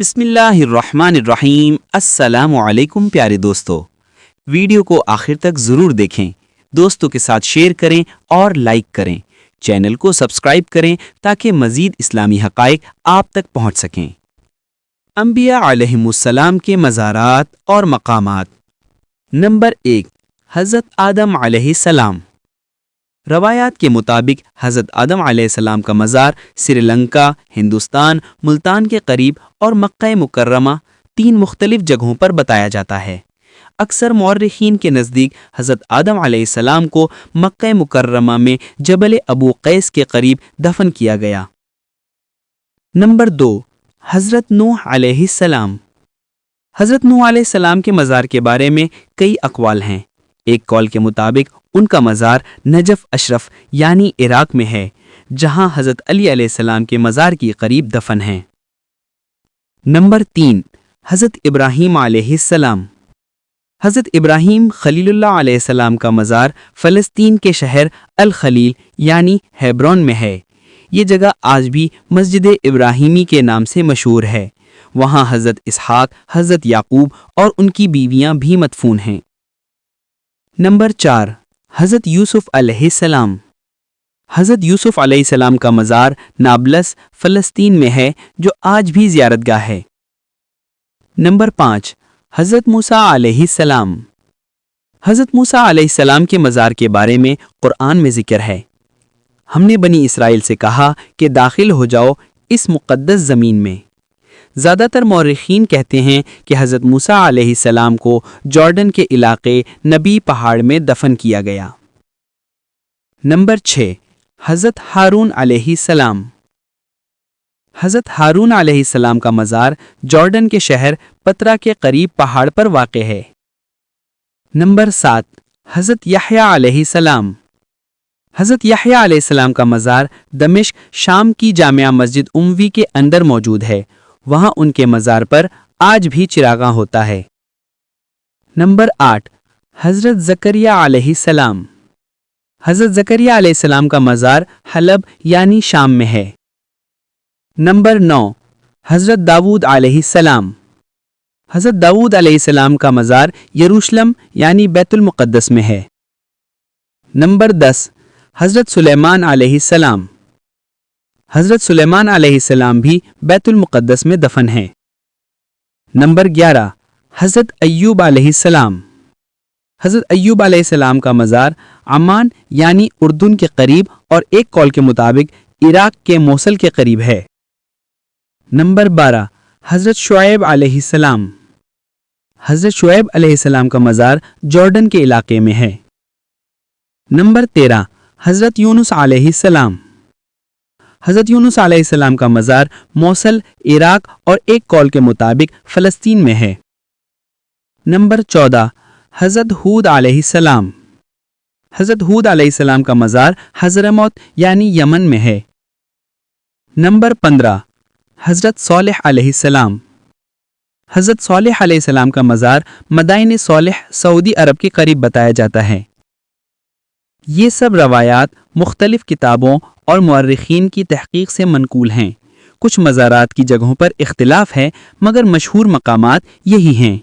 بسم اللہ الرحمن الرحیم۔ السلام علیکم پیارے دوستو، ویڈیو کو آخر تک ضرور دیکھیں، دوستوں کے ساتھ شیئر کریں اور لائک کریں، چینل کو سبسکرائب کریں تاکہ مزید اسلامی حقائق آپ تک پہنچ سکیں۔ انبیاء علیہم السلام کے مزارات اور مقامات۔ نمبر 1، حضرت آدم علیہ السلام۔ روایات کے مطابق حضرت آدم علیہ السلام کا مزار سری لنکا، ہندوستان، ملتان کے قریب اور مکہ مکرمہ 3 مختلف جگہوں پر بتایا جاتا ہے۔ اکثر مورخین کے نزدیک حضرت آدم علیہ السلام کو مکہ مکرمہ میں جبل ابو قیس کے قریب دفن کیا گیا۔ نمبر 2، حضرت نوح علیہ السلام۔ حضرت نوح علیہ السلام کے مزار کے بارے میں کئی اقوال ہیں۔ ایک قول کے مطابق ان کا مزار نجف اشرف یعنی عراق میں ہے، جہاں حضرت علی علیہ السلام کے مزار کے قریب دفن ہیں۔ نمبر 3، حضرت ابراہیم علیہ السلام۔ حضرت ابراہیم خلیل اللہ علیہ السلام کا مزار فلسطین کے شہر الخلیل یعنی ہیبرون میں ہے۔ یہ جگہ آج بھی مسجد ابراہیمی کے نام سے مشہور ہے۔ وہاں حضرت اسحاق، حضرت یعقوب اور ان کی بیویاں بھی مدفون ہیں۔ نمبر 4، حضرت یوسف علیہ السلام۔ حضرت یوسف علیہ السلام کا مزار نابلس، فلسطین میں ہے، جو آج بھی زیارت گاہ ہے۔ نمبر 5، حضرت موسیٰ علیہ السلام۔ حضرت موسیٰ علیہ السلام کے مزار کے بارے میں قرآن میں ذکر ہے۔ ہم نے بنی اسرائیل سے کہا کہ داخل ہو جاؤ اس مقدس زمین میں۔ زیادہ تر مورخین کہتے ہیں کہ حضرت موسیٰ علیہ السلام کو جارڈن کے علاقے نبی پہاڑ میں دفن کیا گیا۔ نمبر 6، حضرت ہارون علیہ السلام۔ حضرت ہارون علیہ السلام کا مزار جارڈن کے شہر پترا کے قریب پہاڑ پر واقع ہے۔ نمبر 7، حضرت یحییٰ علیہ السلام۔ حضرت یحییٰ علیہ السلام کا مزار دمشق، شام کی جامع مسجد اموی کے اندر موجود ہے۔ وہاں ان کے مزار پر آج بھی چراغاں ہوتا ہے۔ نمبر 8، حضرت زکریا علیہ السلام۔ حضرت زکریا علیہ السلام کا مزار حلب یعنی شام میں ہے۔ نمبر 9، حضرت داؤد علیہ السلام۔ حضرت داؤد علیہ السلام کا مزار یروشلم یعنی بیت المقدس میں ہے۔ نمبر 10، حضرت سلیمان علیہ السلام۔ حضرت سلیمان علیہ السلام بھی بیت المقدس میں دفن ہیں۔ نمبر 11، حضرت ایوب علیہ السلام۔ حضرت ایوب علیہ السلام کا مزار عمان یعنی اردن کے قریب اور ایک قول کے مطابق عراق کے موصل کے قریب ہے۔ نمبر 12، حضرت شعیب علیہ السلام۔ حضرت شعیب علیہ السلام کا مزار جارڈن کے علاقے میں ہے۔ نمبر 13، حضرت یونس علیہ السلام۔ حضرت یونس علیہ السلام کا مزار موصل، عراق اور ایک قول کے مطابق فلسطین میں ہے۔ نمبر 14، حضرت ہود علیہ السلام۔ حضرت ہود علیہ السلام کا مزار حضرموت یعنی یمن میں ہے۔ نمبر 15، حضرت صالح علیہ السلام۔ حضرت صالح علیہ السلام کا مزار مدائن صالح، سعودی عرب کے قریب بتایا جاتا ہے۔ یہ سب روایات مختلف کتابوں اور مورخین کی تحقیق سے منقول ہیں۔ کچھ مزارات کی جگہوں پر اختلاف ہے، مگر مشہور مقامات یہی ہیں۔